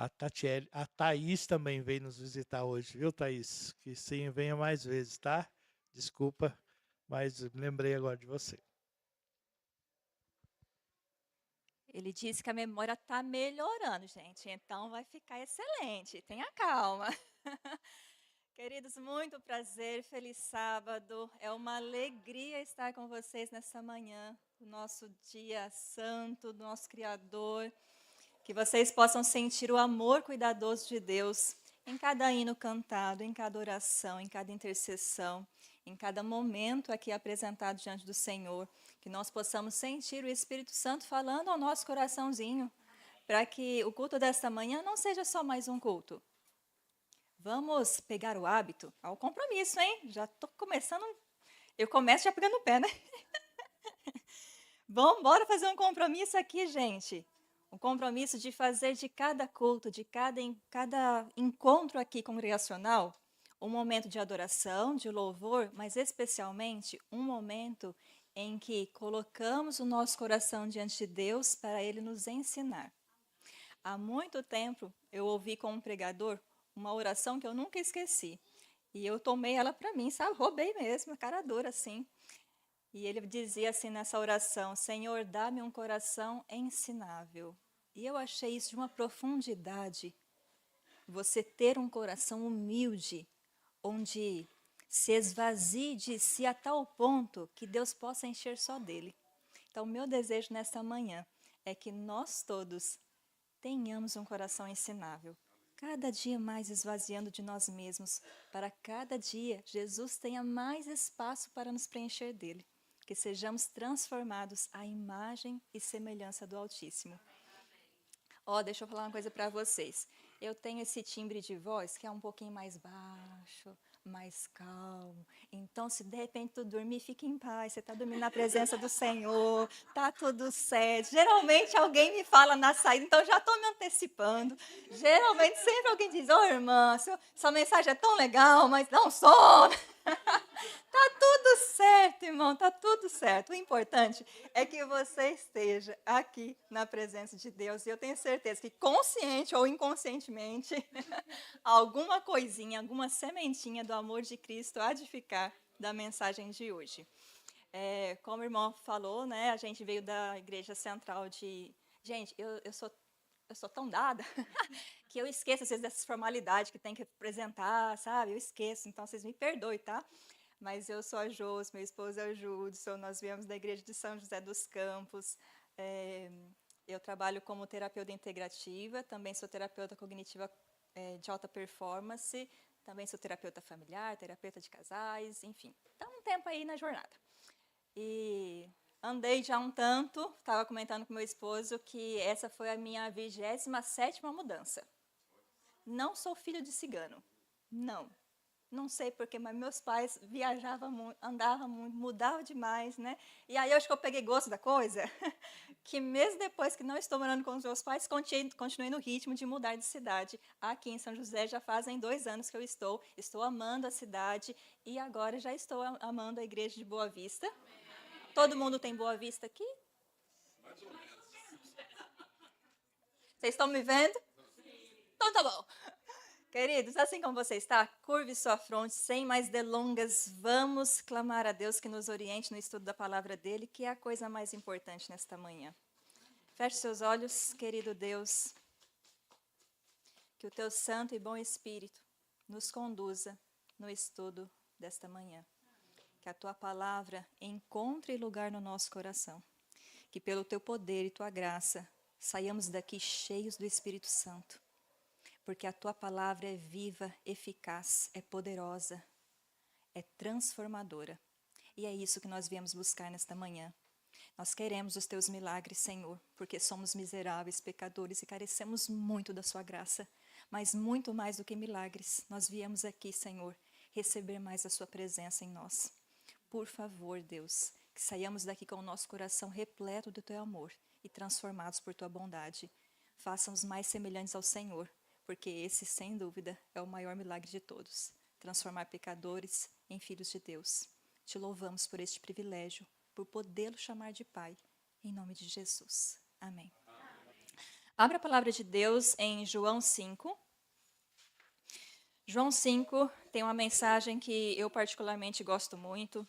A Thaís também veio nos visitar hoje, viu, Thaís? Que sim, venha mais vezes, tá? Desculpa, mas lembrei agora de você. Ele disse que a memória está melhorando, gente, então vai ficar excelente. Tenha calma. Queridos, muito prazer, feliz sábado. É uma alegria estar com vocês nessa manhã, do nosso dia santo, do nosso Criador. Que vocês possam sentir o amor cuidadoso de Deus em cada hino cantado, em cada oração, em cada intercessão, em cada momento aqui apresentado diante do Senhor. Que nós possamos sentir o Espírito Santo falando ao nosso coraçãozinho, para que o culto desta manhã não seja só mais um culto. Vamos pegar o hábito ao compromisso, hein? Já estou começando. Eu começo já pegando o pé, né? Vamos, bora fazer um compromisso aqui, gente. Um compromisso de fazer de cada culto, de cada encontro aqui congregacional, um momento de adoração, de louvor, mas especialmente um momento em que colocamos o nosso coração diante de Deus para Ele nos ensinar. Há muito tempo eu ouvi com um pregador uma oração que eu nunca esqueci. E eu tomei ela para mim, sabe? Roubei mesmo, cara dura assim. E ele dizia assim nessa oração: Senhor, dá-me um coração ensinável. E eu achei isso de uma profundidade. Você ter um coração humilde, onde se esvazie de si a tal ponto que Deus possa encher só dele. Então, meu desejo nesta manhã é que nós todos tenhamos um coração ensinável, cada dia mais esvaziando de nós mesmos, para cada dia Jesus tenha mais espaço para nos preencher dele, que sejamos transformados à imagem e semelhança do Altíssimo. Deixa eu falar uma coisa para vocês. Eu tenho esse timbre de voz que é um pouquinho mais baixo, mais calmo. Então, se de repente tu dormir, fique em paz. Você está dormindo na presença do Senhor, tá tudo certo. Geralmente alguém me fala na saída, então já estou me antecipando. Geralmente sempre alguém diz: Ô irmã, sua mensagem é tão legal, mas dá um sono. Tá tudo certo, irmão, tá tudo certo. O importante é que você esteja aqui na presença de Deus. E eu tenho certeza que, consciente ou inconscientemente, alguma coisinha, alguma sementinha do amor de Cristo há de ficar da mensagem de hoje. Como o irmão falou, né, a gente veio da Igreja Central de... Gente, eu sou tão dada que eu esqueço, às vezes, dessas formalidades que tem que apresentar, sabe? Eu esqueço, então vocês me perdoem, tá? Mas eu sou a Jos, meu esposo é o Judson, nós viemos da igreja de São José dos Campos. Eu trabalho como terapeuta integrativa, também sou terapeuta cognitiva de alta performance, também sou terapeuta familiar, terapeuta de casais, enfim. Está um tempo aí na jornada. E andei já um tanto, estava comentando com meu esposo que essa foi a minha 27ª mudança. Não sou filho de cigano, não. Não sei porquê, mas meus pais viajavam muito, andavam muito, mudavam demais, né? E aí eu acho que eu peguei gosto da coisa, que mesmo depois que não estou morando com os meus pais, continuei no ritmo de mudar de cidade. Aqui em São José já fazem 2 anos que eu estou amando a cidade e agora já estou amando a igreja de Boa Vista. Todo mundo tem Boa Vista aqui? Vocês estão me vendo? Então tá bom. Queridos, assim como você está, curve sua fronte, sem mais delongas, vamos clamar a Deus que nos oriente no estudo da palavra dele, que é a coisa mais importante nesta manhã. Feche seus olhos, querido Deus, que o teu santo e bom Espírito nos conduza no estudo desta manhã. Que a tua palavra encontre lugar no nosso coração. Que pelo teu poder e tua graça saiamos daqui cheios do Espírito Santo. Porque a tua palavra é viva, eficaz, é poderosa, é transformadora. E é isso que nós viemos buscar nesta manhã. Nós queremos os teus milagres, Senhor, porque somos miseráveis, pecadores e carecemos muito da sua graça. Mas muito mais do que milagres, nós viemos aqui, Senhor, receber mais a sua presença em nós. Por favor, Deus, que saiamos daqui com o nosso coração repleto do teu amor e transformados por tua bondade. Faça-nos mais semelhantes ao Senhor, porque esse, sem dúvida, é o maior milagre de todos, transformar pecadores em filhos de Deus. Te louvamos por este privilégio, por podê-lo chamar de Pai, em nome de Jesus. Amém. Abra a palavra de Deus em João 5. João 5 tem uma mensagem que eu particularmente gosto muito.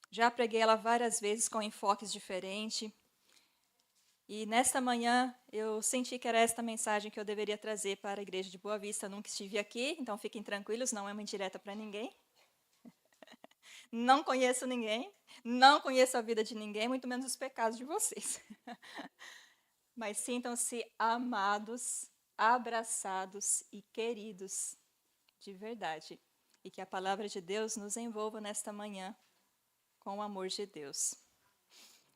Já preguei ela várias vezes com enfoques diferentes. E nesta manhã eu senti que era esta mensagem que eu deveria trazer para a igreja de Boa Vista. Nunca estive aqui, então fiquem tranquilos, não é uma indireta para ninguém. Não conheço ninguém, não conheço a vida de ninguém, muito menos os pecados de vocês. Mas sintam-se amados, abraçados e queridos de verdade. E que a palavra de Deus nos envolva nesta manhã com o amor de Deus.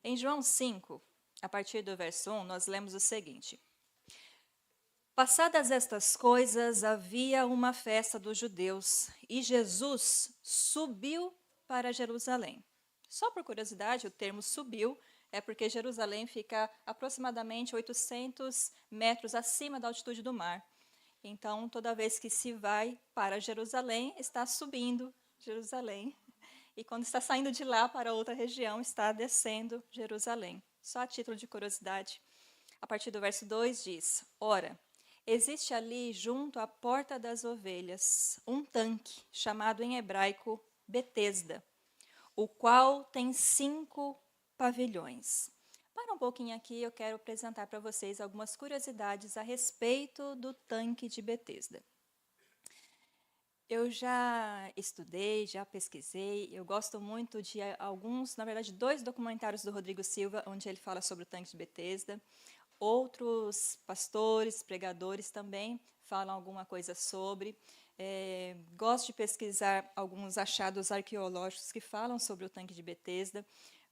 Em João 5, a partir do verso 1, nós lemos o seguinte: Passadas estas coisas, havia uma festa dos judeus, e Jesus subiu para Jerusalém. Só por curiosidade, o termo subiu é porque Jerusalém fica aproximadamente 800 metros acima da altitude do mar. Então, toda vez que se vai para Jerusalém, está subindo Jerusalém. E quando está saindo de lá para outra região, está descendo Jerusalém. Só a título de curiosidade. A partir do verso 2 diz: Ora, existe ali junto à porta das ovelhas um tanque, chamado em hebraico Betesda, o qual tem 5 pavilhões. Para um pouquinho aqui, eu quero apresentar para vocês algumas curiosidades a respeito do tanque de Betesda. Eu já estudei, já pesquisei, eu gosto muito de alguns, na verdade, 2 documentários do Rodrigo Silva, onde ele fala sobre o tanque de Betesda. Outros pastores, pregadores também falam alguma coisa sobre. Gosto de pesquisar alguns achados arqueológicos que falam sobre o tanque de Betesda,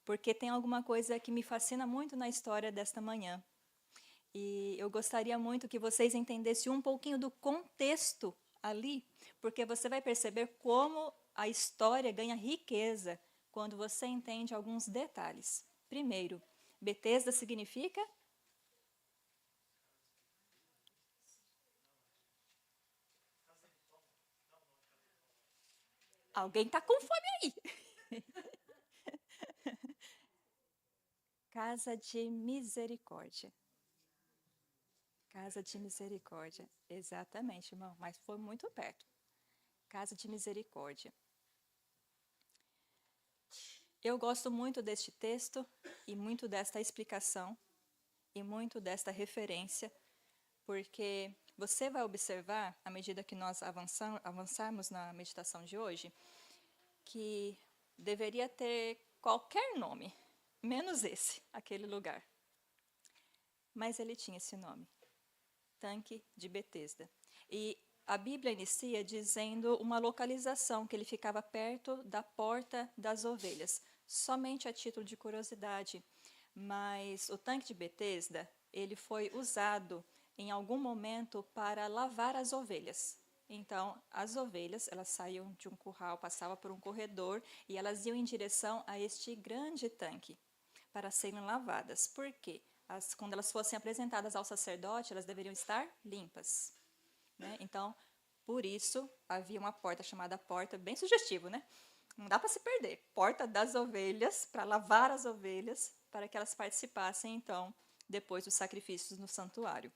porque tem alguma coisa que me fascina muito na história desta manhã. E eu gostaria muito que vocês entendessem um pouquinho do contexto ali, porque você vai perceber como a história ganha riqueza quando você entende alguns detalhes. Primeiro, Betesda significa? Alguém está com fome aí. Casa de misericórdia. Casa de misericórdia. Exatamente, irmão, mas foi muito perto. Casa de misericórdia. Eu gosto muito deste texto e muito desta explicação e muito desta referência, porque você vai observar, à medida que nós avançarmos na meditação de hoje, que deveria ter qualquer nome, menos esse, aquele lugar. Mas ele tinha esse nome, Tanque de Betesda. E a Bíblia inicia dizendo uma localização, que ele ficava perto da Porta das Ovelhas, somente a título de curiosidade. Mas o Tanque de Betesda, ele foi usado em algum momento para lavar as ovelhas. Então, as ovelhas, elas saíam de um curral, passavam por um corredor e elas iam em direção a este grande tanque para serem lavadas. Por quê? Quando elas fossem apresentadas ao sacerdote, elas deveriam estar limpas. Né? Então, por isso, havia uma porta chamada porta, bem sugestivo, né? Não dá para se perder. Porta das ovelhas, para lavar as ovelhas, para que elas participassem, então, depois dos sacrifícios no santuário.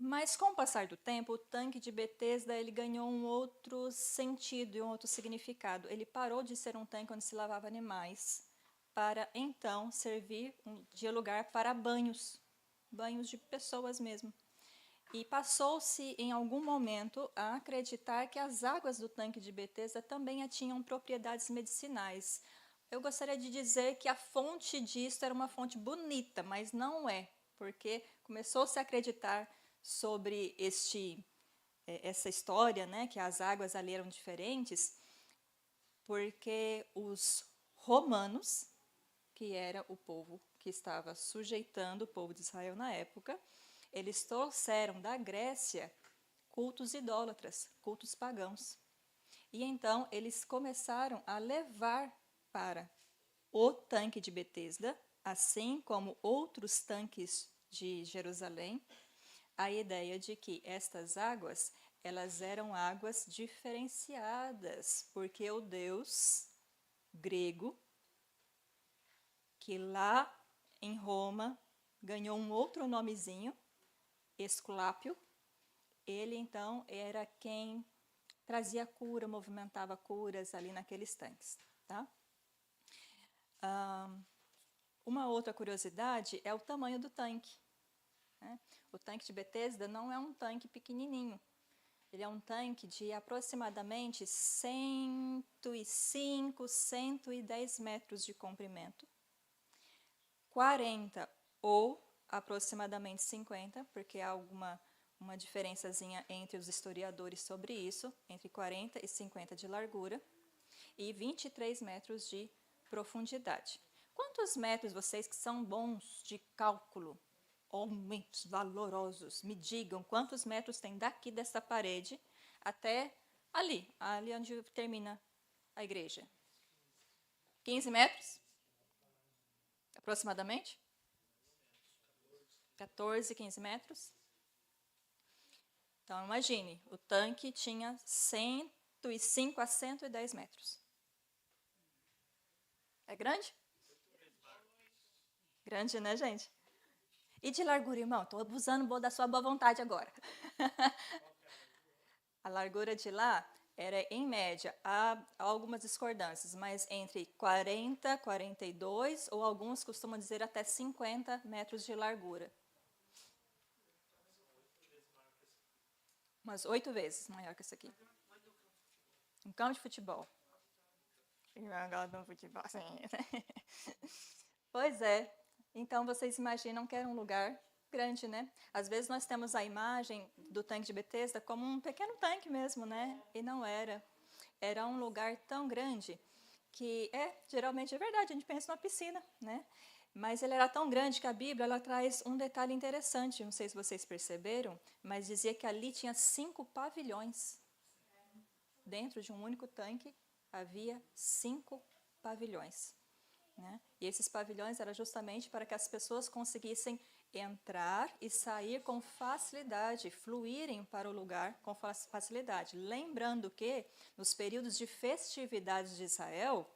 Mas com o passar do tempo, o tanque de Betesda ele ganhou um outro sentido e um outro significado. Ele parou de ser um tanque onde se lavava animais, para então servir de lugar para banhos de pessoas mesmo. E passou-se em algum momento a acreditar que as águas do tanque de Betesda também tinham propriedades medicinais. Eu gostaria de dizer que a fonte disso era uma fonte bonita, mas não é, porque começou-se a acreditar sobre essa história, né, que as águas ali eram diferentes, porque os romanos, que era o povo que estava sujeitando o povo de Israel na época, eles trouxeram da Grécia cultos idólatras, cultos pagãos. E então eles começaram a levar para o tanque de Betesda, assim como outros tanques de Jerusalém, a ideia de que estas águas, elas eram águas diferenciadas, porque o deus grego, que lá em Roma ganhou um outro nomezinho, Esculápio. Ele, então, era quem trazia cura, movimentava curas ali naqueles tanques. Tá? Uma outra curiosidade é o tamanho do tanque. Né? O tanque de Betesda não é um tanque pequenininho. Ele é um tanque de aproximadamente 105, 110 metros de comprimento, 40 ou aproximadamente 50, porque há uma diferençazinha entre os historiadores sobre isso, entre 40 e 50 de largura e 23 metros de profundidade. Quantos metros vocês que são bons de cálculo, homens valorosos, me digam quantos metros tem daqui dessa parede até ali onde termina a igreja? 15 metros? Aproximadamente? 14, 15 metros? Então, imagine, o tanque tinha 105 a 110 metros. É grande? Grande, né, gente? E de largura, irmão? Estou abusando da sua boa vontade agora. A largura de lá era, em média, há algumas discordâncias, mas entre 40, 42, ou alguns costumam dizer até 50 metros de largura. Umas 8 vezes maior que isso aqui. Um campo de futebol. Pois é. Então, vocês imaginam que era um lugar grande, né? Às vezes nós temos a imagem do tanque de Betesda como um pequeno tanque mesmo, né? E não era. Era um lugar tão grande que, geralmente é verdade, a gente pensa numa piscina, né? Mas ele era tão grande que a Bíblia ela traz um detalhe interessante, não sei se vocês perceberam, mas dizia que ali tinha 5 pavilhões. Dentro de um único tanque havia 5 pavilhões. Né? E esses pavilhões eram justamente para que as pessoas conseguissem entrar e sair com facilidade, fluírem para o lugar com facilidade. Lembrando que, nos períodos de festividades de Israel,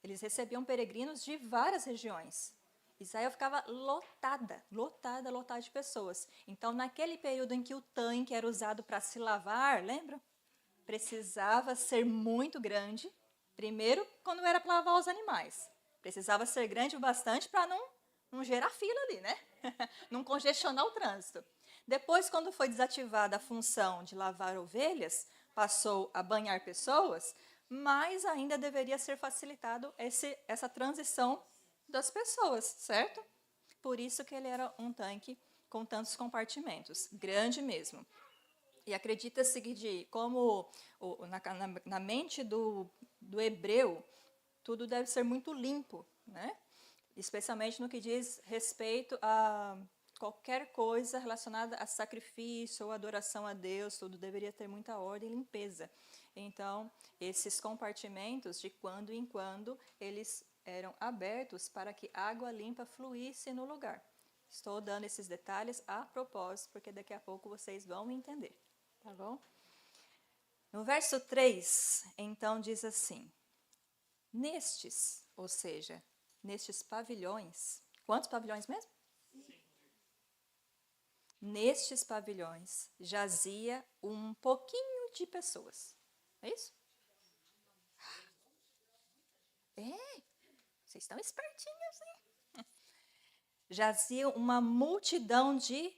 eles recebiam peregrinos de várias regiões. Israel ficava lotada de pessoas. Então, naquele período em que o tanque era usado para se lavar, lembra? Precisava ser muito grande. Primeiro, quando era para lavar os animais. Precisava ser grande o bastante para não gerar fila ali, né? Não congestionar o trânsito. Depois, quando foi desativada a função de lavar ovelhas, passou a banhar pessoas, mas ainda deveria ser facilitado essa transição das pessoas, certo? Por isso que ele era um tanque com tantos compartimentos, grande mesmo. E acredita-se que, como na mente do hebreu, tudo deve ser muito limpo, né? Especialmente no que diz respeito a qualquer coisa relacionada a sacrifício ou adoração a Deus, tudo deveria ter muita ordem e limpeza. Então, esses compartimentos, de quando em quando, eles eram abertos para que água limpa fluísse no lugar. Estou dando esses detalhes a propósito, porque daqui a pouco vocês vão entender. Tá bom? No verso 3, então, diz assim: nestes, ou seja, nestes pavilhões, quantos pavilhões mesmo? Nestes pavilhões jazia um pouquinho de pessoas. É isso? Vocês estão espertinhos, hein? Jazia uma multidão de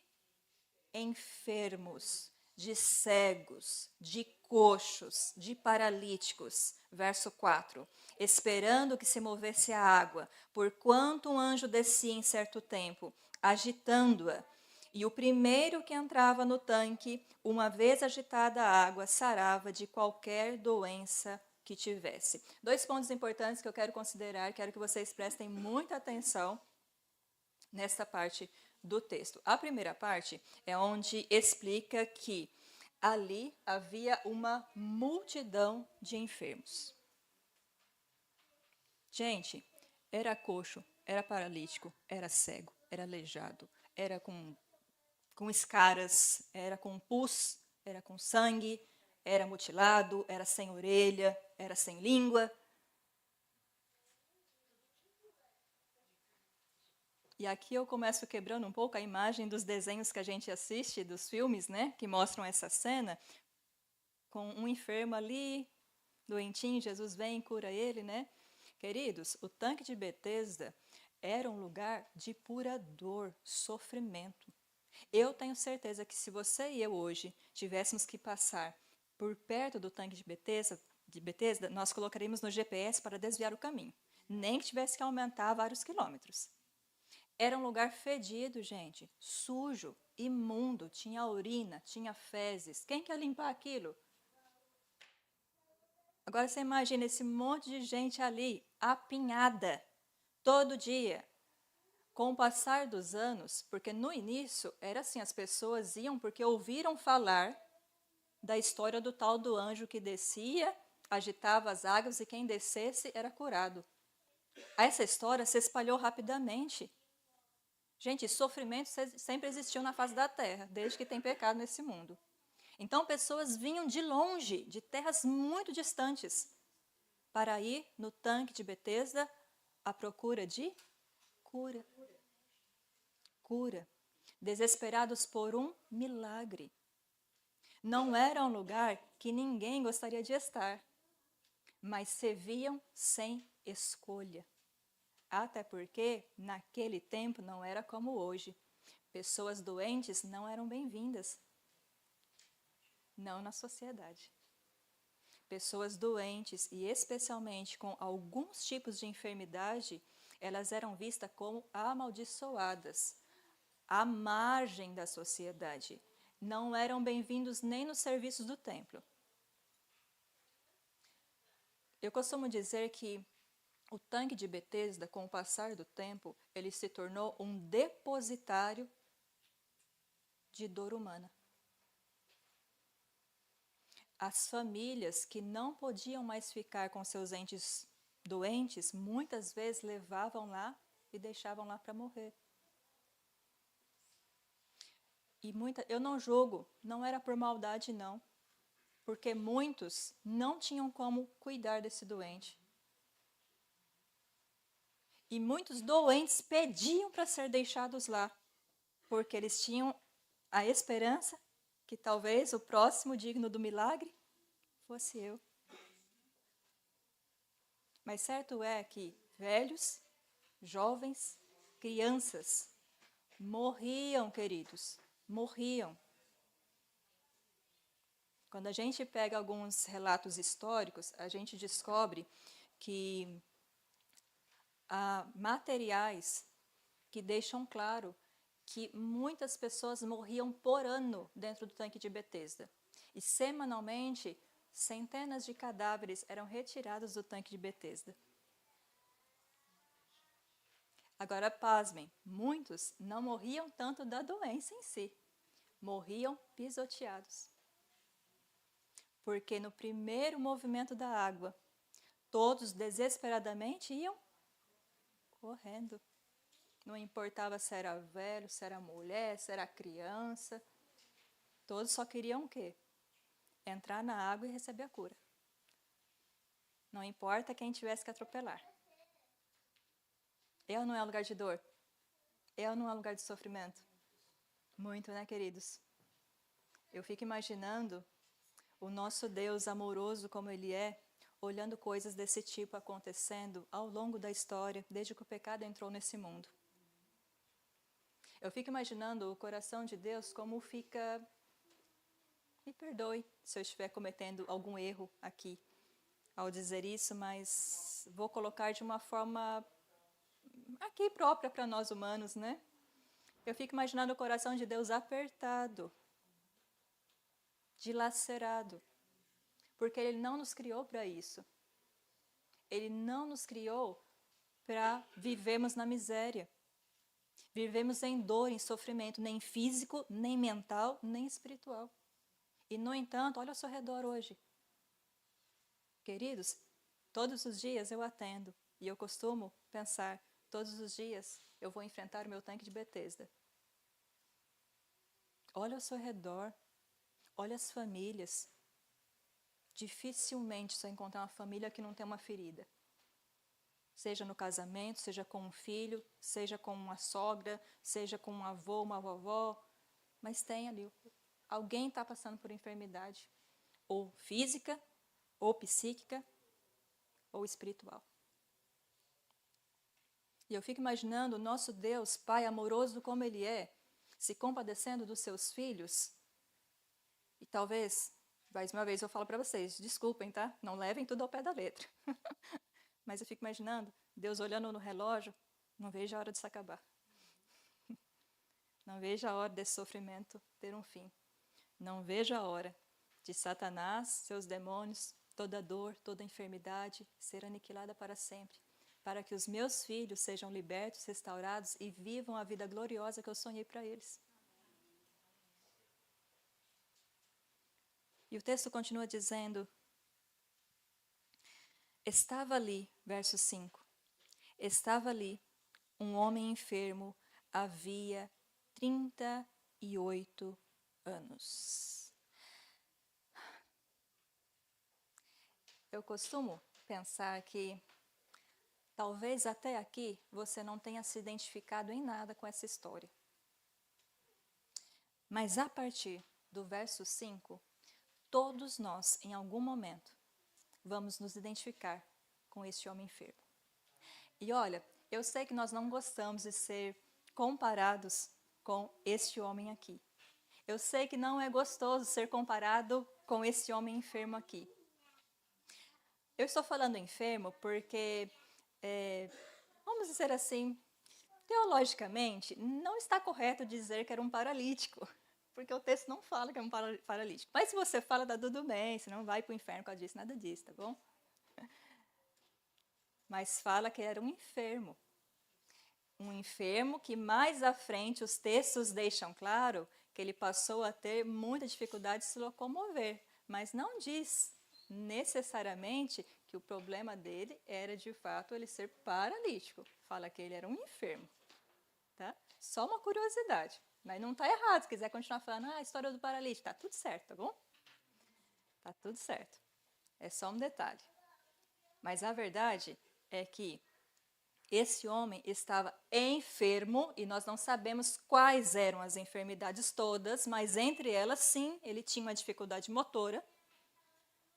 enfermos, de cegos, de coxos, de paralíticos. Verso 4. Esperando que se movesse a água, porquanto um anjo descia em certo tempo, agitando-a. E o primeiro que entrava no tanque, uma vez agitada a água, sarava de qualquer doença que tivesse. 2 pontos importantes que eu quero considerar, quero que vocês prestem muita atenção nessa parte do texto. A primeira parte é onde explica que ali havia uma multidão de enfermos. Gente, era coxo, era paralítico, era cego, era aleijado, era com escaras, era com pus, era com sangue, era mutilado, era sem orelha, era sem língua. E aqui eu começo quebrando um pouco a imagem dos desenhos que a gente assiste, dos filmes, né, que mostram essa cena, com um enfermo ali, doentinho, Jesus vem e cura ele, né? Queridos, o tanque de Betesda era um lugar de pura dor, sofrimento. Eu tenho certeza que se você e eu hoje tivéssemos que passar por perto do tanque de Betesda, nós colocaríamos no GPS para desviar o caminho, nem que tivesse que aumentar vários quilômetros. Era um lugar fedido, gente, sujo, imundo, tinha urina, tinha fezes. Quem quer limpar aquilo? Agora você imagina esse monte de gente ali, apinhada, todo dia. Com o passar dos anos, porque no início era assim, as pessoas iam porque ouviram falar da história do tal do anjo que descia, agitava as águas e quem descesse era curado. Essa história se espalhou rapidamente. Gente, sofrimento sempre existiu na face da terra, desde que tem pecado nesse mundo. Então, pessoas vinham de longe, de terras muito distantes, para ir no tanque de Betesda à procura de cura. Cura. Desesperados por um milagre. Não era um lugar que ninguém gostaria de estar, mas serviam sem escolha. Até porque, naquele tempo, não era como hoje. Pessoas doentes não eram bem-vindas. Não na sociedade. Pessoas doentes, e especialmente com alguns tipos de enfermidade, elas eram vistas como amaldiçoadas, à margem da sociedade. Não eram bem-vindos nem nos serviços do templo. Eu costumo dizer que o tanque de Betesda, com o passar do tempo, ele se tornou um depositário de dor humana. As famílias que não podiam mais ficar com seus entes doentes, muitas vezes levavam lá e deixavam lá para morrer. E eu não julgo, não era por maldade não, porque muitos não tinham como cuidar desse doente. E muitos doentes pediam para ser deixados lá, porque eles tinham a esperança que talvez o próximo digno do milagre fosse eu. Mas certo é que velhos, jovens, crianças morriam, queridos, morriam. Quando a gente pega alguns relatos históricos, a gente descobre que há materiais que deixam claro que muitas pessoas morriam por ano dentro do tanque de Betesda. E semanalmente, centenas de cadáveres eram retirados do tanque de Betesda. Agora, pasmem, muitos não morriam tanto da doença em si, morriam pisoteados. Porque no primeiro movimento da água, todos desesperadamente iam correndo. Não importava se era velho, se era mulher, se era criança. Todos só queriam o quê? Entrar na água e receber a cura. Não importa quem tivesse que atropelar. Não é lugar de dor? Não é lugar de sofrimento? Muito, né, queridos? Eu fico imaginando o nosso Deus amoroso como Ele é, olhando coisas desse tipo acontecendo ao longo da história, desde que o pecado entrou nesse mundo. Eu fico imaginando o coração de Deus como fica... Me perdoe se eu estiver cometendo algum erro aqui ao dizer isso, mas vou colocar de uma forma aqui própria para nós humanos, né? Eu fico imaginando o coração de Deus apertado, dilacerado, porque Ele não nos criou para isso. Ele não nos criou para vivermos na miséria. Vivemos em dor, em sofrimento, nem físico, nem mental, nem espiritual. E, no entanto, olha ao seu redor hoje. Queridos, todos os dias eu atendo e eu costumo pensar, todos os dias eu vou enfrentar o meu tanque de Betesda. Olha ao seu redor, olha as famílias. Dificilmente você encontrar uma família que não tem uma ferida. seja no casamento, seja com um filho, seja com uma sogra, seja com um avô, uma vovó, mas tem ali, alguém está passando por enfermidade, ou física, ou psíquica, ou espiritual. E eu fico imaginando o nosso Deus, Pai amoroso como Ele é, se compadecendo dos seus filhos. E talvez, mais uma vez eu falo para vocês, desculpem, tá? Não levem tudo ao pé da letra. Mas eu fico imaginando Deus olhando no relógio, não vejo a hora disso acabar. Não vejo a hora desse sofrimento ter um fim. Não vejo a hora de Satanás, seus demônios, toda dor, toda enfermidade ser aniquilada para sempre, para que os meus filhos sejam libertos, restaurados e vivam a vida gloriosa que eu sonhei para eles. E o texto continua dizendo, estava ali, verso 5, estava ali um homem enfermo, havia 38 anos. Eu costumo pensar que talvez até aqui você não tenha se identificado em nada com essa história. Mas a partir do verso 5, todos nós, em algum momento, vamos nos identificar com este homem enfermo. E olha, eu sei que nós não gostamos de ser comparados com este homem aqui. Eu sei que não é gostoso ser comparado com esse homem enfermo aqui. Eu estou falando enfermo porque, vamos dizer assim, teologicamente, não está correto dizer que era um paralítico, porque o texto não fala que é um paralítico. Mas se você fala, dá tudo bem, você não vai para o inferno por causa disso, nada disso, tá bom? Mas fala que era um enfermo. Um enfermo que mais à frente os textos deixam claro que ele passou a ter muita dificuldade de se locomover, mas não diz necessariamente que o problema dele era de fato ele ser paralítico. Fala que ele era um enfermo, tá? Só uma curiosidade, mas não está errado. Se quiser continuar falando, a história do paralítico, tá tudo certo, tá bom? Tá tudo certo. É só um detalhe. Mas a verdade é que esse homem estava enfermo e nós não sabemos quais eram as enfermidades todas, mas entre elas, sim, ele tinha uma dificuldade motora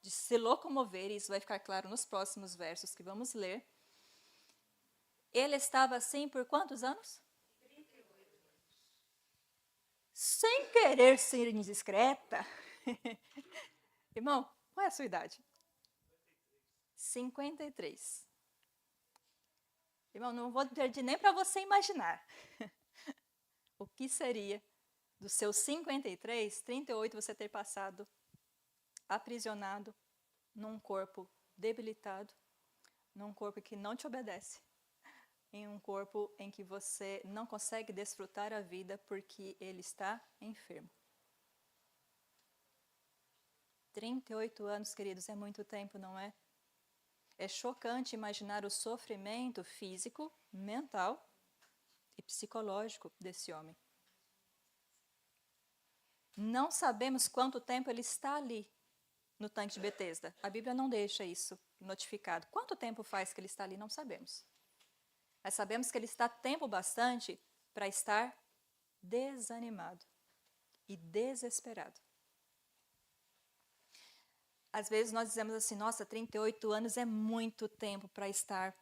de se locomover, e isso vai ficar claro nos próximos versos que vamos ler. Ele estava assim por quantos anos? 38. Sem querer ser indiscreta. Irmão, qual é a sua idade? 53. Irmão, não vou pedir nem para você imaginar o que seria dos seus 53, 38 você ter passado aprisionado num corpo debilitado, num corpo que não te obedece, em um corpo em que você não consegue desfrutar a vida porque ele está enfermo. 38 anos, queridos, é muito tempo, não é? É chocante imaginar o sofrimento físico, mental e psicológico desse homem. Não sabemos quanto tempo ele está ali no tanque de Betesda. A Bíblia não deixa isso notificado. Quanto tempo faz que ele está ali? Não sabemos. Mas sabemos que ele está tempo bastante para estar desanimado e desesperado. Às vezes nós dizemos assim, nossa, 38 anos é muito tempo para estar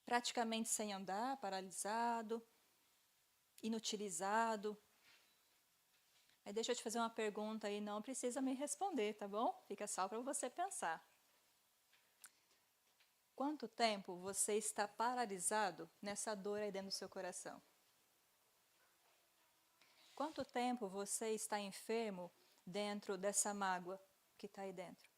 praticamente sem andar, paralisado, inutilizado. Aí deixa eu te fazer uma pergunta aí, não precisa me responder, tá bom? Fica só para você pensar. Quanto tempo você está paralisado nessa dor aí dentro do seu coração? Quanto tempo você está enfermo dentro dessa mágoa que está aí dentro?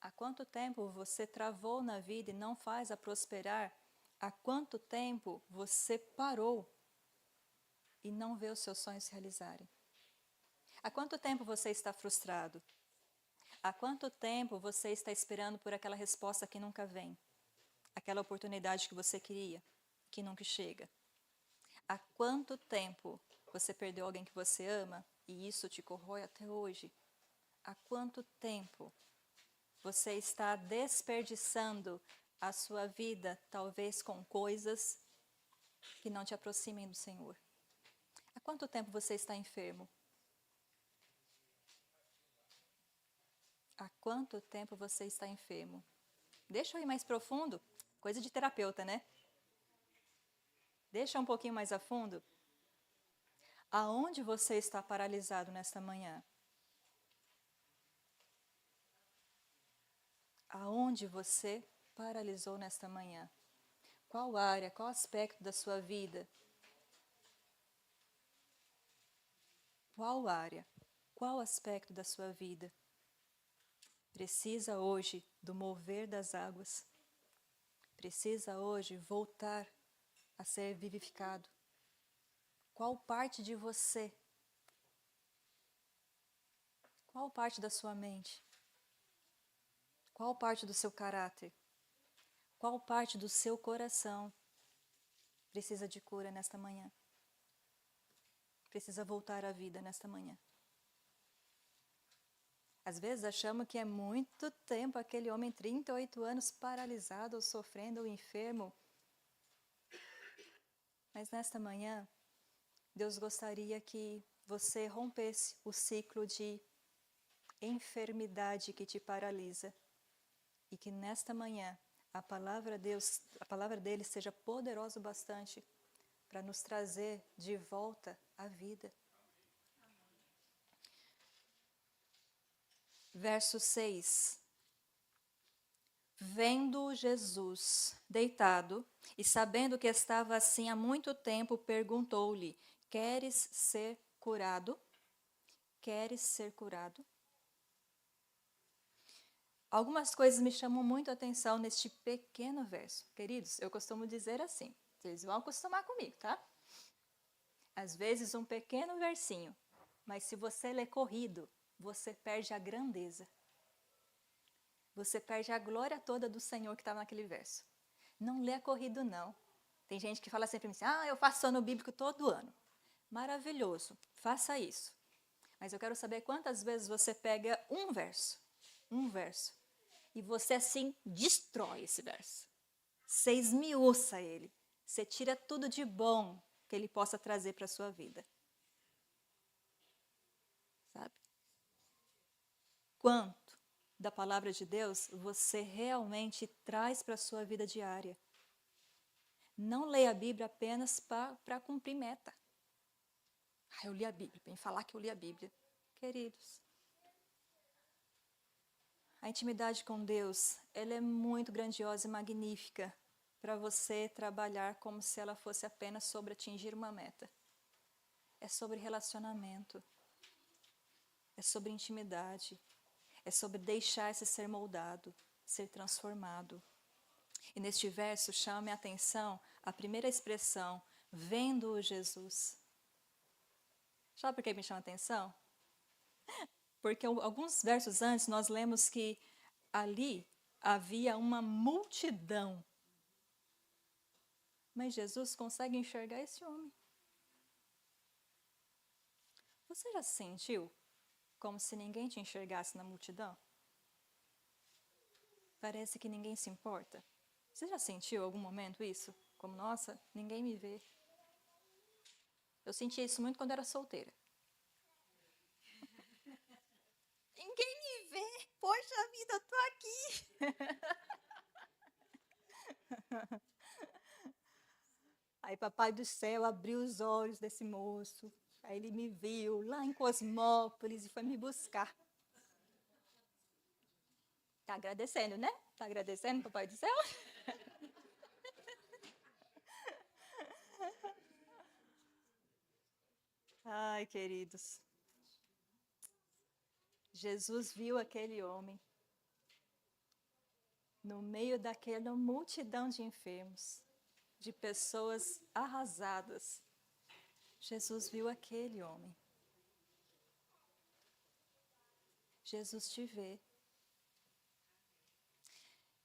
Há quanto tempo você travou na vida e não faz a prosperar? Há quanto tempo você parou e não vê os seus sonhos se realizarem? Há quanto tempo você está frustrado? Há quanto tempo você está esperando por aquela resposta que nunca vem? Aquela oportunidade que você queria, que nunca chega? Há quanto tempo você perdeu alguém que você ama e isso te corrói até hoje? Há quanto tempo você está desperdiçando a sua vida, talvez com coisas que não te aproximem do Senhor. Há quanto tempo você está enfermo? Há quanto tempo você está enfermo? Deixa eu ir mais profundo. Coisa de terapeuta, né? Deixa um pouquinho mais a fundo. Aonde você está paralisado nesta manhã? Aonde você paralisou nesta manhã? Qual área, qual aspecto da sua vida? Qual área, qual aspecto da sua vida precisa hoje do mover das águas? Precisa hoje voltar a ser vivificado? Qual parte de você? Qual parte da sua mente? Qual parte do seu caráter? Qual parte do seu coração precisa de cura nesta manhã? Precisa voltar à vida nesta manhã? Às vezes achamos que é muito tempo aquele homem, 38 anos, paralisado, ou sofrendo, ou enfermo. Mas nesta manhã, Deus gostaria que você rompesse o ciclo de enfermidade que te paralisa. E que nesta manhã a palavra dele seja poderosa o bastante para nos trazer de volta à vida. Verso 6. Vendo Jesus deitado e sabendo que estava assim há muito tempo, perguntou-lhe: Queres ser curado? Queres ser curado? Algumas coisas me chamam muito a atenção neste pequeno verso. Queridos, eu costumo dizer assim, vocês vão acostumar comigo, tá? Às vezes um pequeno versinho, mas se você ler corrido, você perde a grandeza. Você perde a glória toda do Senhor que estava naquele verso. Não lê corrido, não. Tem gente que fala sempre assim, eu faço sono bíblico todo ano. Maravilhoso, faça isso. Mas eu quero saber quantas vezes você pega um verso, e você assim destrói esse verso. Você esmiuça ele. Você tira tudo de bom que ele possa trazer para a sua vida. Sabe? Quanto da palavra de Deus você realmente traz para a sua vida diária? Não leia a Bíblia apenas para cumprir meta. Eu li a Bíblia, para falar que eu li a Bíblia. Queridos, a intimidade com Deus, ela é muito grandiosa e magnífica para você trabalhar como se ela fosse apenas sobre atingir uma meta. É sobre relacionamento, é sobre intimidade, é sobre deixar-se ser moldado, ser transformado. E neste verso chama minha atenção a primeira expressão, vendo Jesus. Sabe por que me chama a atenção? Porque alguns versos antes nós lemos que ali havia uma multidão. Mas Jesus consegue enxergar esse homem. Você já se sentiu como se ninguém te enxergasse na multidão? Parece que ninguém se importa. Você já sentiu em algum momento isso? Como, nossa, ninguém me vê. Eu sentia isso muito quando era solteira. Ninguém me vê. Poxa vida, eu tô aqui. Aí papai do céu abriu os olhos desse moço. Aí ele me viu lá em Cosmópolis e foi me buscar. Tá agradecendo, né? Tá agradecendo, papai do céu? Ai, queridos. Jesus viu aquele homem no meio daquela multidão de enfermos, de pessoas arrasadas. Jesus viu aquele homem. Jesus te vê.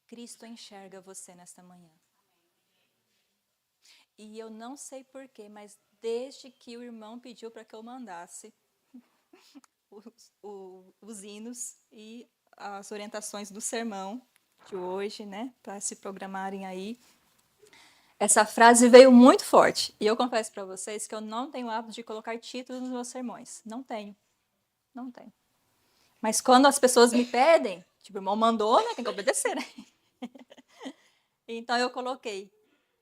Cristo enxerga você nesta manhã. E eu não sei porquê, mas desde que o irmão pediu para que eu mandasse os hinos e as orientações do sermão, de hoje, né? Para se programarem aí. Essa frase veio muito forte. E eu confesso para vocês que eu não tenho o hábito de colocar títulos nos meus sermões. Não tenho. Não tenho. Mas quando as pessoas me pedem, tipo, o irmão mandou, né? Tem que obedecer, né? Então eu coloquei: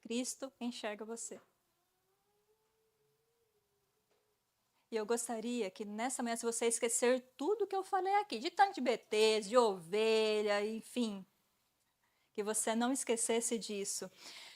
Cristo enxerga você. E eu gostaria que nessa manhã, se você esquecer tudo que eu falei aqui, de tanto de BTs, de ovelha, enfim, que você não esquecesse disso.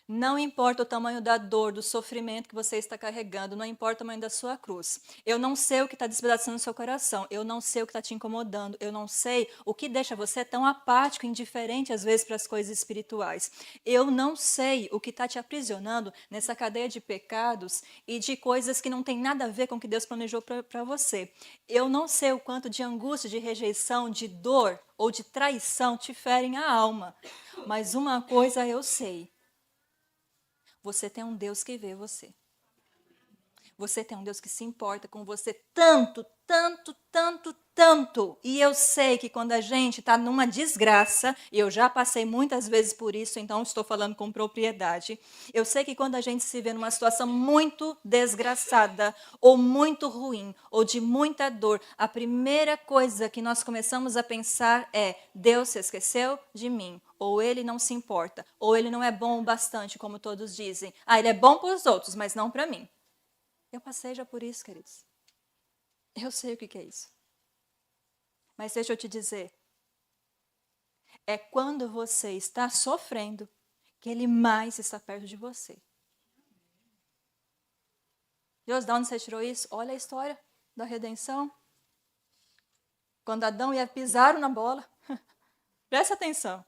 Não importa o tamanho da dor, do sofrimento que você está carregando, não importa o tamanho da sua cruz. Eu não sei o que está despedaçando o seu coração, eu não sei o que está te incomodando, eu não sei o que deixa você tão apático, indiferente às vezes para as coisas espirituais. Eu não sei o que está te aprisionando nessa cadeia de pecados e de coisas que não tem nada a ver com o que Deus planejou para você. Eu não sei o quanto de angústia, de rejeição, de dor ou de traição te ferem a alma. Mas uma coisa eu sei. Você tem um Deus que vê você. Você tem um Deus que se importa com você tanto, tanto, tanto, tanto. E eu sei que quando a gente está numa desgraça, e eu já passei muitas vezes por isso, então estou falando com propriedade. Eu sei que quando a gente se vê numa situação muito desgraçada, ou muito ruim, ou de muita dor, a primeira coisa que nós começamos a pensar é: Deus se esqueceu de mim. Ou ele não se importa, ou ele não é bom o bastante, como todos dizem. Ah, ele é bom para os outros, mas não para mim. Eu passei já por isso, queridos. Eu sei o que é isso. Mas deixa eu te dizer, é quando você está sofrendo que ele mais está perto de você. Deus, de onde você tirou isso? Olha a história da redenção. Quando Adão e Eva pisaram na bola. Presta atenção.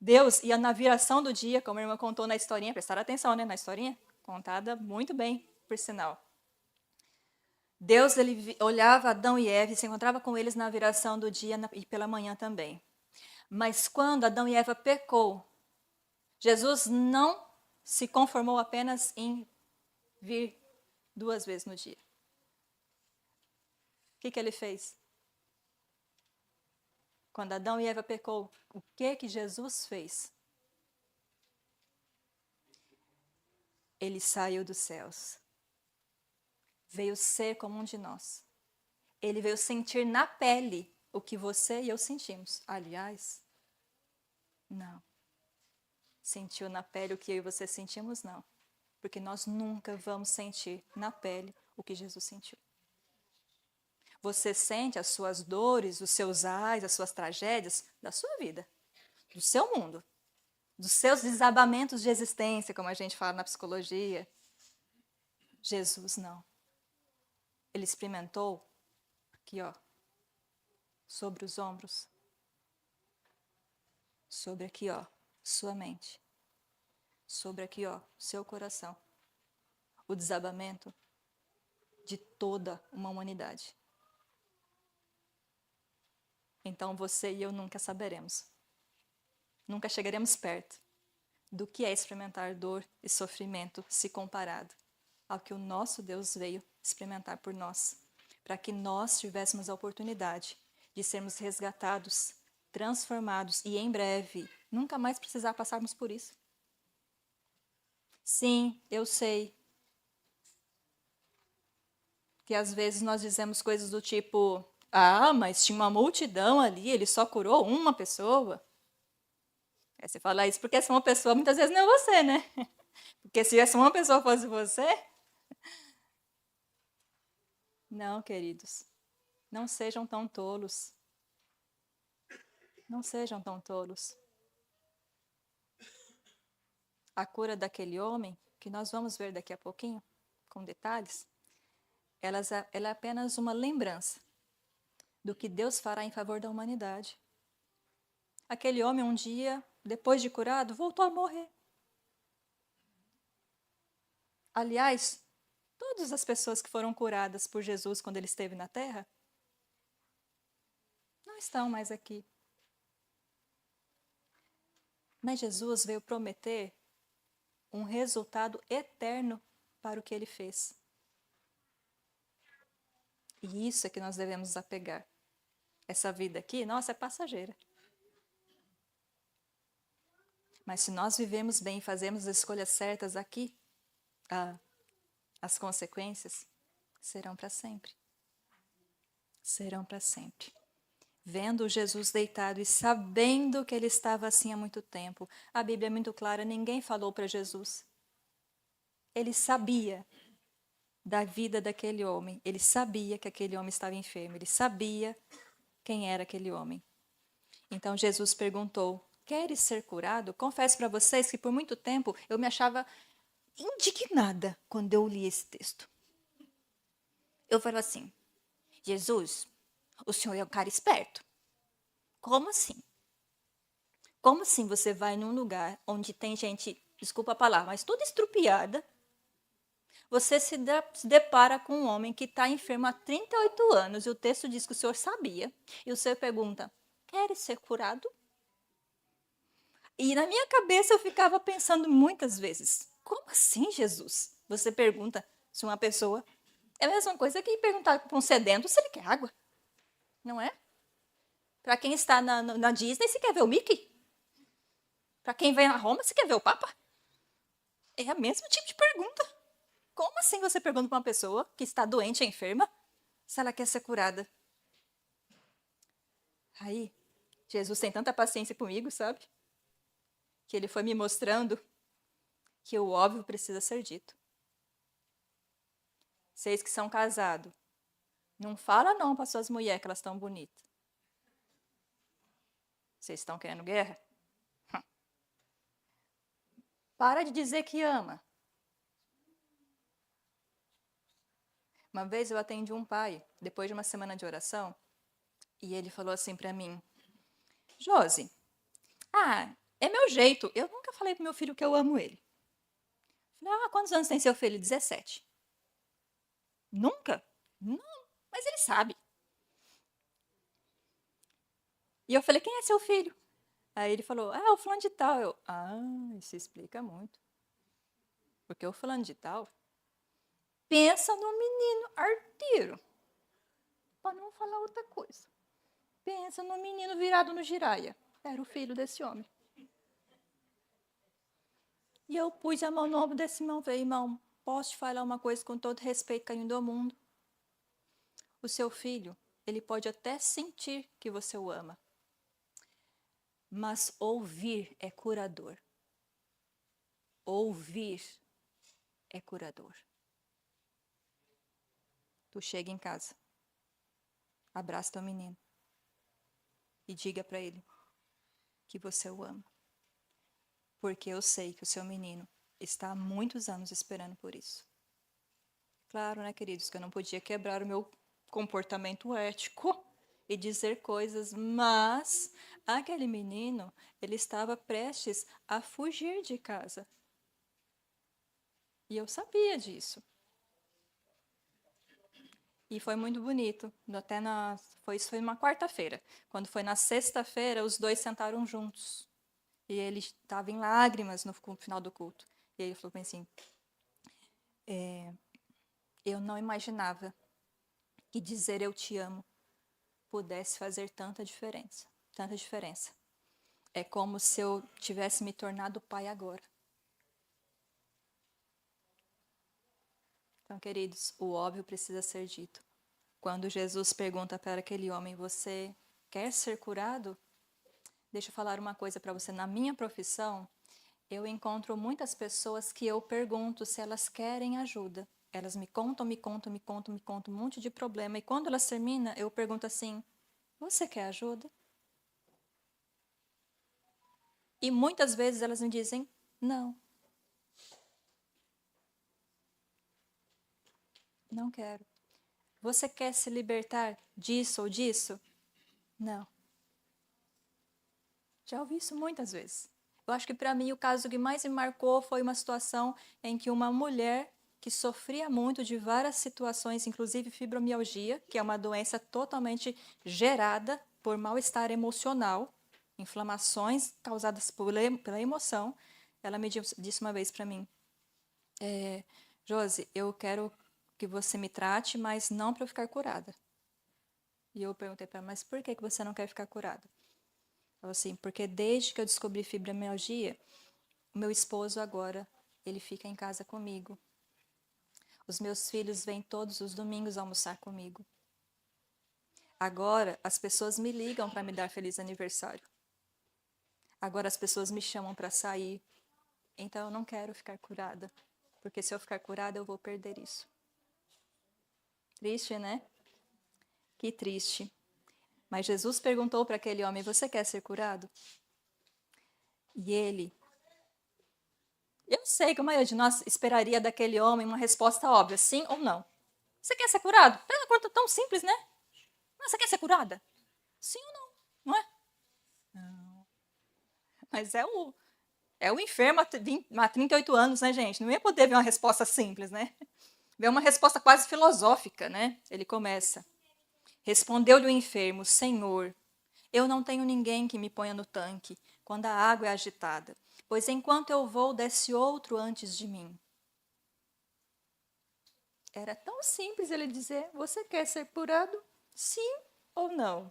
Deus ia na viração do dia, como a irmã contou na historinha, prestaram atenção, né, na historinha? Contada muito bem, por sinal. Deus ele olhava Adão e Eva e se encontrava com eles na viração do dia e pela manhã também. Mas quando Adão e Eva pecou, Jesus não se conformou apenas em vir 2 vezes no dia. O que ele fez? Quando Adão e Eva pecou, o que Jesus fez? Ele saiu dos céus. Veio ser como um de nós. Ele veio sentir na pele o que você e eu sentimos. Aliás, não. Sentiu na pele o que eu e você sentimos? Não. Porque nós nunca vamos sentir na pele o que Jesus sentiu. Você sente as suas dores, os seus ais, as suas tragédias da sua vida, do seu mundo, dos seus desabamentos de existência, como a gente fala na psicologia. Jesus não. Ele experimentou aqui, ó, sobre os ombros, sobre aqui, ó, sua mente, sobre aqui, ó, seu coração. O desabamento de toda uma humanidade. Então você e eu nunca saberemos. Nunca chegaremos perto do que é experimentar dor e sofrimento se comparado ao que o nosso Deus veio experimentar por nós, para que nós tivéssemos a oportunidade de sermos resgatados, transformados e em breve nunca mais precisar passarmos por isso. Sim, eu sei que às vezes nós dizemos coisas do tipo: ah, mas tinha uma multidão ali, ele só curou uma pessoa. Aí você fala isso porque essa uma pessoa muitas vezes não é você, né? Porque se essa uma pessoa fosse você... Não, queridos, não sejam tão tolos. Não sejam tão tolos. A cura daquele homem, que nós vamos ver daqui a pouquinho, com detalhes, ela é apenas uma lembrança do que Deus fará em favor da humanidade. Aquele homem um dia, depois de curado, voltou a morrer. Aliás, todas as pessoas que foram curadas por Jesus quando ele esteve na terra, não estão mais aqui. Mas Jesus veio prometer um resultado eterno para o que ele fez. E isso é que nós devemos nos apegar. Essa vida aqui, nossa, é passageira. Mas se nós vivemos bem e fazemos as escolhas certas aqui, as consequências serão para sempre. Serão para sempre. Vendo Jesus deitado e sabendo que ele estava assim há muito tempo, a Bíblia é muito clara, ninguém falou para Jesus. Ele sabia da vida daquele homem, ele sabia que aquele homem estava enfermo, ele sabia quem era aquele homem. Então Jesus perguntou: queres ser curado? Confesso para vocês que por muito tempo eu me achava indignada quando eu li esse texto. Eu falo assim: Jesus, o senhor é um cara esperto. Como assim? Como assim você vai num lugar onde tem gente, desculpa a palavra, mas toda estrupiada, você se depara com um homem que está enfermo há 38 anos e o texto diz que o senhor sabia, e o senhor pergunta: queres ser curado? E na minha cabeça eu ficava pensando muitas vezes: como assim, Jesus? Você pergunta se uma pessoa. É a mesma coisa que perguntar para um sedento se ele quer água, não é? Para quem está na Disney, se quer ver o Mickey? Para quem vem a Roma, se quer ver o Papa? É o mesmo tipo de pergunta. Como assim você pergunta para uma pessoa que está doente, enferma, se ela quer ser curada? Aí, Jesus tem tanta paciência comigo, sabe? Que ele foi me mostrando que o óbvio precisa ser dito. Vocês que são casados, não fala não para suas mulheres que elas estão bonitas. Vocês estão querendo guerra? Para de dizer que ama. Uma vez eu atendi um pai, depois de uma semana de oração, e ele falou assim para mim: Josi, é meu jeito. Eu nunca falei pro meu filho que eu amo ele. Falei: quantos anos tem seu filho? 17. Nunca? Não, mas ele sabe. E eu falei: quem é seu filho? Aí ele falou: o fulano de tal. Isso explica muito. Porque o fulano de tal pensa no menino arteiro. Para não falar outra coisa. Pensa no menino virado no giraia. Era o filho desse homem. E eu pus a mão no ombro desse irmão e falei: irmão, posso te falar uma coisa com todo respeito, carinho do mundo? O seu filho, ele pode até sentir que você o ama, mas ouvir é curador. Ouvir é curador. Tu chega em casa, abraça teu menino e diga para ele que você o ama. Porque eu sei que o seu menino está há muitos anos esperando por isso. Claro, né, queridos, que eu não podia quebrar o meu comportamento ético e dizer coisas, mas aquele menino, ele estava prestes a fugir de casa. E eu sabia disso. E foi muito bonito. Até isso foi uma quarta-feira. Quando foi na sexta-feira, os dois sentaram juntos. E ele estava em lágrimas no final do culto. E ele falou assim: eu não imaginava que dizer eu te amo pudesse fazer tanta diferença. Tanta diferença. É como se eu tivesse me tornado pai agora. Então, queridos, o óbvio precisa ser dito. Quando Jesus pergunta para aquele homem: você quer ser curado? Deixa eu falar uma coisa para você. Na minha profissão, eu encontro muitas pessoas que eu pergunto se elas querem ajuda. Elas me contam um monte de problema. E quando elas terminam, eu pergunto assim: você quer ajuda? E muitas vezes elas me dizem: não. Não quero. Você quer se libertar disso ou disso? Não. Já ouvi isso muitas vezes. Eu acho que para mim o caso que mais me marcou foi uma situação em que uma mulher que sofria muito de várias situações, inclusive fibromialgia, que é uma doença totalmente gerada por mal-estar emocional, inflamações causadas pela emoção. Ela me disse uma vez para mim: Josi, eu quero que você me trate, mas não para eu ficar curada. E eu perguntei para ela: mas por que você não quer ficar curada? Falou assim, porque desde que eu descobri fibromialgia, o meu esposo agora, ele fica em casa comigo. Os meus filhos vêm todos os domingos almoçar comigo. Agora, as pessoas me ligam para me dar feliz aniversário. Agora, as pessoas me chamam para sair. Então, eu não quero ficar curada. Porque se eu ficar curada, eu vou perder isso. Triste, né? Que triste. Mas Jesus perguntou para aquele homem, você quer ser curado? E ele... Eu sei que a maioria de nós esperaria daquele homem uma resposta óbvia, sim ou não. Você quer ser curado? É uma coisa tão simples, né? Mas você quer ser curada? Sim ou não? Não é? Não. Mas é o enfermo há 38 anos, né, gente? Não ia poder ver uma resposta simples, né? Ver uma resposta quase filosófica, né? Ele começa. Respondeu-lhe o enfermo, Senhor, eu não tenho ninguém que me ponha no tanque quando a água é agitada, pois enquanto eu vou, desce outro antes de mim. Era tão simples ele dizer, você quer ser curado? Sim ou não?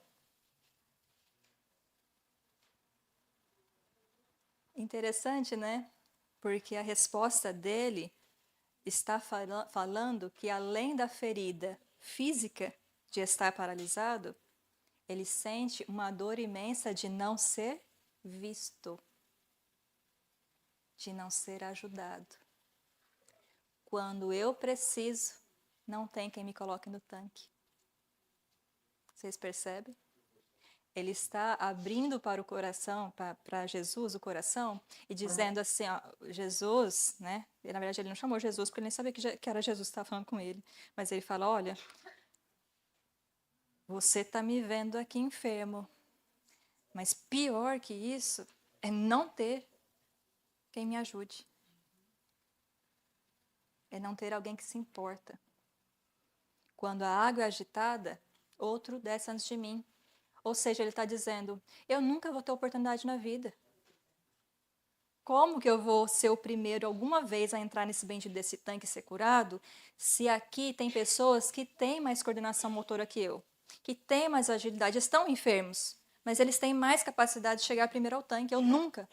Interessante, né? Porque a resposta dele está falando que além da ferida física de estar paralisado, ele sente uma dor imensa de não ser visto, de não ser ajudado. Quando eu preciso, não tem quem me coloque no tanque. Vocês percebem? Ele está abrindo para o coração, para Jesus o coração, e dizendo assim, ó, Jesus, né? Na verdade ele não chamou Jesus, porque ele nem sabia que era Jesus que estava falando com ele. Mas ele fala, olha, você está me vendo aqui enfermo, mas pior que isso é não ter quem me ajude. É não ter alguém que se importa. Quando a água é agitada, outro desce antes de mim. Ou seja, ele está dizendo, eu nunca vou ter oportunidade na vida. Como que eu vou ser o primeiro alguma vez a entrar nesse bendito desse tanque e ser curado, se aqui tem pessoas que têm mais coordenação motora que eu, que têm mais agilidade, estão enfermos, mas eles têm mais capacidade de chegar primeiro ao tanque, eu nunca.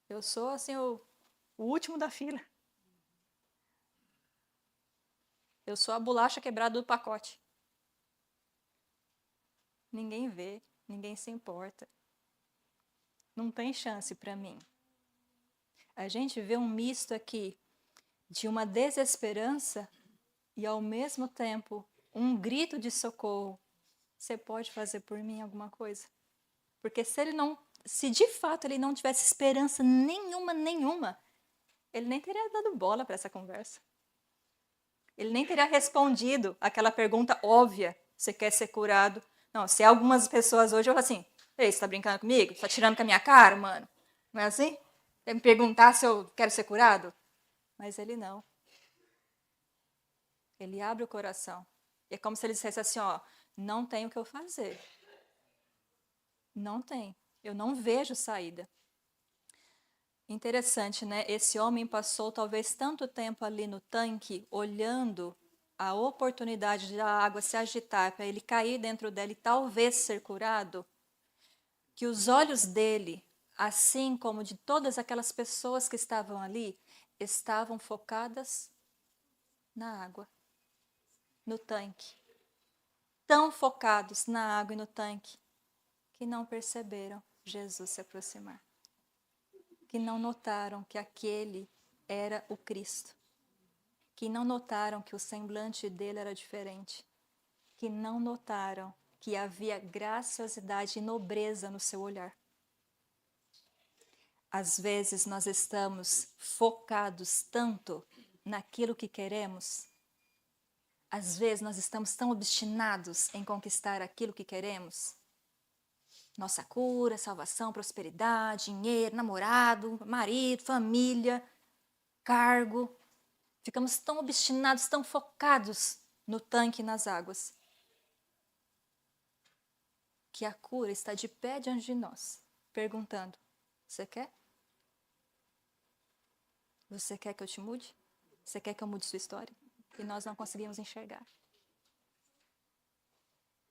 Eu sou assim o último da fila. Eu sou a bolacha quebrada do pacote. Ninguém vê, ninguém se importa. Não tem chance para mim. A gente vê um misto aqui de uma desesperança e, ao mesmo tempo, um grito de socorro. Você pode fazer por mim alguma coisa? Porque se de fato ele não tivesse esperança nenhuma, ele nem teria dado bola para essa conversa. Ele nem teria respondido aquela pergunta óbvia, você quer ser curado? Não, se algumas pessoas hoje, eu falo assim, ei, você tá brincando comigo? Você tá tirando com a minha cara, mano? Não é assim? Quer me perguntar se eu quero ser curado? Mas ele não. Ele abre o coração. E é como se ele dissesse assim, ó, não tem o que eu fazer. Não tem. Eu não vejo saída. Interessante, né? Esse homem passou talvez tanto tempo ali no tanque, olhando a oportunidade da água se agitar para ele cair dentro dela e talvez ser curado, que os olhos dele, assim como de todas aquelas pessoas que estavam ali, estavam focadas na água, no tanque. Tão focados na água e no tanque, que não perceberam Jesus se aproximar. Que não notaram que aquele era o Cristo. Que não notaram que o semblante dele era diferente. Que não notaram que havia graciosidade e nobreza no seu olhar. Às vezes nós estamos focados tanto naquilo que queremos. Às vezes nós estamos tão obstinados em conquistar aquilo que queremos. Nossa cura, salvação, prosperidade, dinheiro, namorado, marido, família, cargo. Ficamos tão obstinados, tão focados no tanque e nas águas, que a cura está de pé diante de nós, perguntando, você quer? Você quer que eu te mude? Você quer que eu mude sua história? E nós não conseguimos enxergar.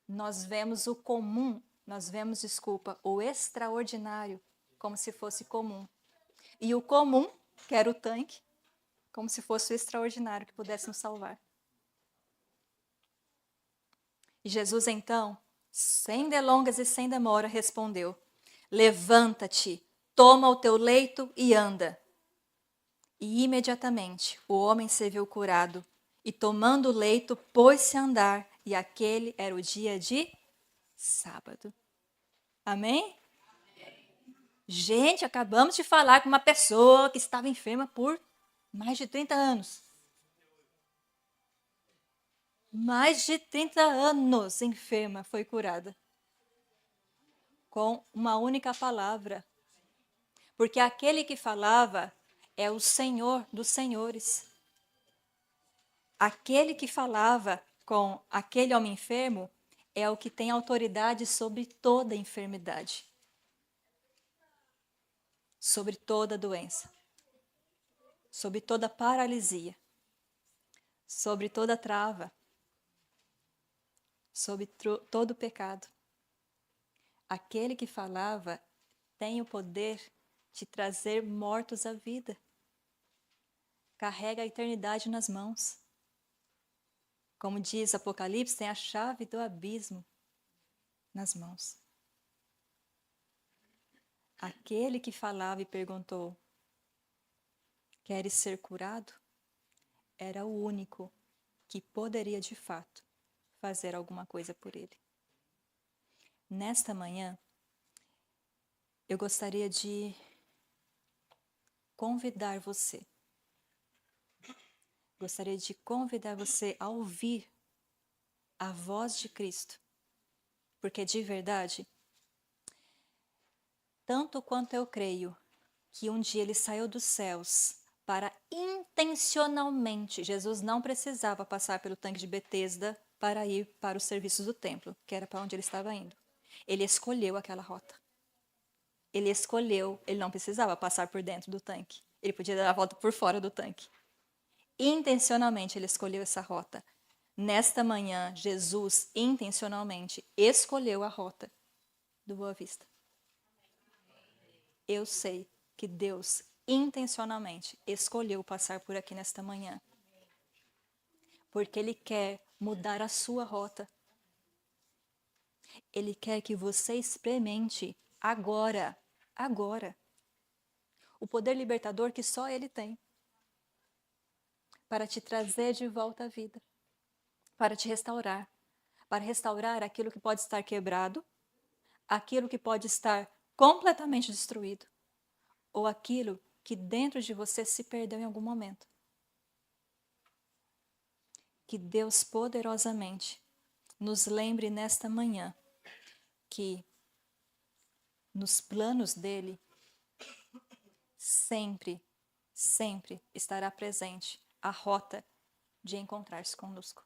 Nós vemos o comum nós vemos, desculpa, o extraordinário como se fosse comum. E o comum, que era o tanque, como se fosse o extraordinário que pudesse nos salvar. E Jesus, então, sem delongas e sem demora, respondeu: levanta-te, toma o teu leito e anda. E imediatamente o homem se viu curado, e tomando o leito, pôs-se a andar, e aquele era o dia de sábado. Amém? Gente, acabamos de falar com uma pessoa que estava enferma por mais de 30 anos. Mais de 30 anos enferma foi curada. Com uma única palavra. Porque aquele que falava é o Senhor dos senhores. Aquele que falava com aquele homem enfermo é o que tem autoridade sobre toda enfermidade. Sobre toda doença. Sobre toda paralisia. Sobre toda trava. Sobre todo pecado. Aquele que falava tem o poder de trazer mortos à vida. Carrega a eternidade nas mãos. Como diz Apocalipse, tem a chave do abismo nas mãos. Aquele que falava e perguntou: queres ser curado? Era o único que poderia de fato fazer alguma coisa por ele. Nesta manhã, eu gostaria de convidar você. Gostaria de convidar você a ouvir a voz de Cristo. Porque de verdade, tanto quanto eu creio que um dia ele saiu dos céus para intencionalmente, Jesus não precisava passar pelo tanque de Betesda para ir para os serviços do templo, que era para onde ele estava indo. Ele escolheu aquela rota. Ele escolheu, ele não precisava passar por dentro do tanque. Ele podia dar a volta por fora do tanque. Intencionalmente ele escolheu essa rota. Nesta manhã, Jesus intencionalmente escolheu a rota do Boa Vista. Eu sei que Deus intencionalmente escolheu passar por aqui nesta manhã. Porque Ele quer mudar a sua rota. Ele quer que você experimente agora, o poder libertador que só Ele tem. Para te trazer de volta à vida. Para te restaurar. Para restaurar aquilo que pode estar quebrado, aquilo que pode estar completamente destruído, ou aquilo que dentro de você se perdeu em algum momento. Que Deus poderosamente nos lembre nesta manhã que nos planos dele sempre, sempre estará presente a rota de encontrar-se conosco,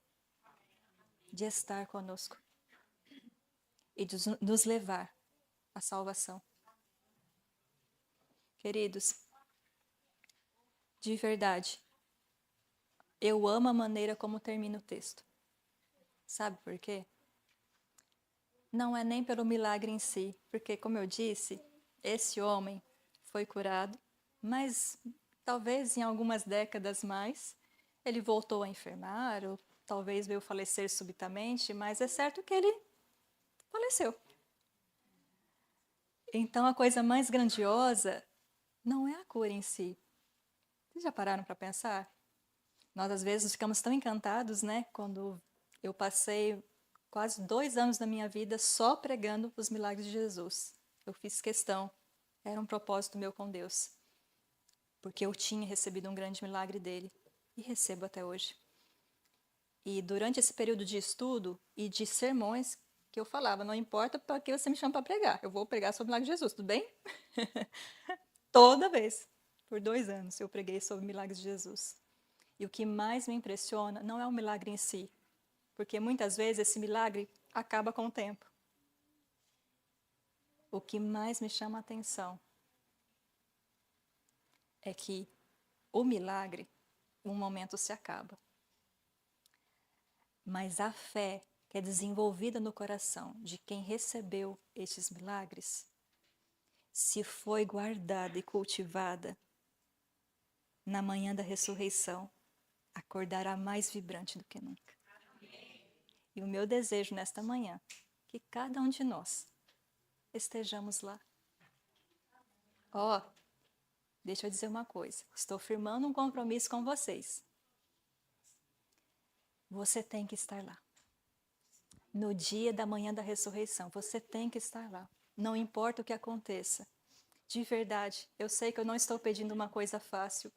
de estar conosco e de nos levar à salvação. Queridos, de verdade, eu amo a maneira como termina o texto. Sabe por quê? Não é nem pelo milagre em si, porque, como eu disse, esse homem foi curado, mas talvez em algumas décadas mais ele voltou a enfermar, ou talvez veio falecer subitamente, mas é certo que ele faleceu. Então a coisa mais grandiosa não é a cura em si. Vocês já pararam para pensar? Nós às vezes ficamos tão encantados, né? Quando eu passei quase 2 anos da minha vida só pregando os milagres de Jesus. Eu fiz questão, era um propósito meu com Deus. Porque eu tinha recebido um grande milagre dele e recebo até hoje. E durante esse período de estudo e de sermões que eu falava, não importa para que você me chama para pregar, eu vou pregar sobre o milagre de Jesus, tudo bem? Toda vez, por 2 anos, eu preguei sobre milagres de Jesus. E o que mais me impressiona não é o milagre em si, porque muitas vezes esse milagre acaba com o tempo. O que mais me chama a atenção é que o milagre, um momento se acaba. Mas a fé que é desenvolvida no coração de quem recebeu estes milagres, se foi guardada e cultivada, na manhã da ressurreição, acordará mais vibrante do que nunca. E o meu desejo nesta manhã, que cada um de nós estejamos lá. Ó, deixa eu dizer uma coisa, estou firmando um compromisso com vocês. Você tem que estar lá. No dia da manhã da ressurreição, você tem que estar lá. Não importa o que aconteça. De verdade, eu sei que eu não estou pedindo uma coisa fácil,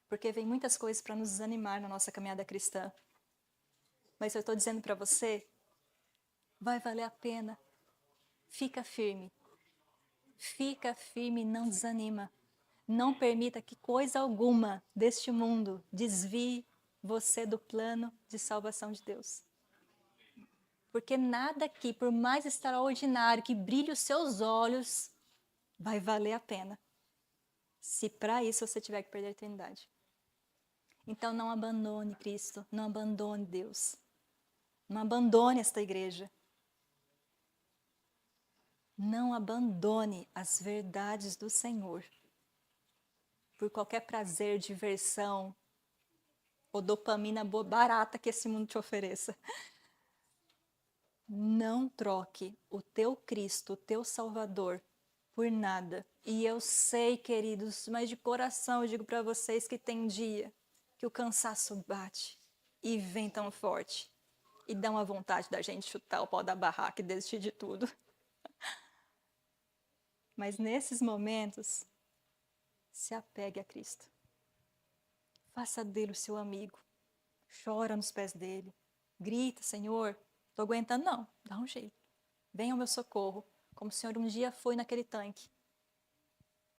porque vem muitas coisas para nos desanimar na nossa caminhada cristã. Mas eu estou dizendo para você, vai valer a pena. Fica firme. Fica firme, não desanima. Não permita que coisa alguma deste mundo desvie você do plano de salvação de Deus. Porque nada aqui, por mais extraordinário que brilhe os seus olhos, vai valer a pena. Se para isso você tiver que perder a eternidade. Então não abandone Cristo, não abandone Deus. Não abandone esta igreja. Não abandone as verdades do Senhor por qualquer prazer, diversão ou dopamina barata que esse mundo te ofereça. Não troque o teu Cristo, o teu Salvador, por nada. E eu sei, queridos, mas de coração eu digo para vocês que tem dia que o cansaço bate e vem tão forte e dá uma vontade da gente chutar o pau da barraca e desistir de tudo. Mas nesses momentos, se apegue a Cristo. Faça dele o seu amigo. Chora nos pés dele. Grita, Senhor, estou aguentando não, dá um jeito. Venha ao meu socorro, como o Senhor um dia foi naquele tanque.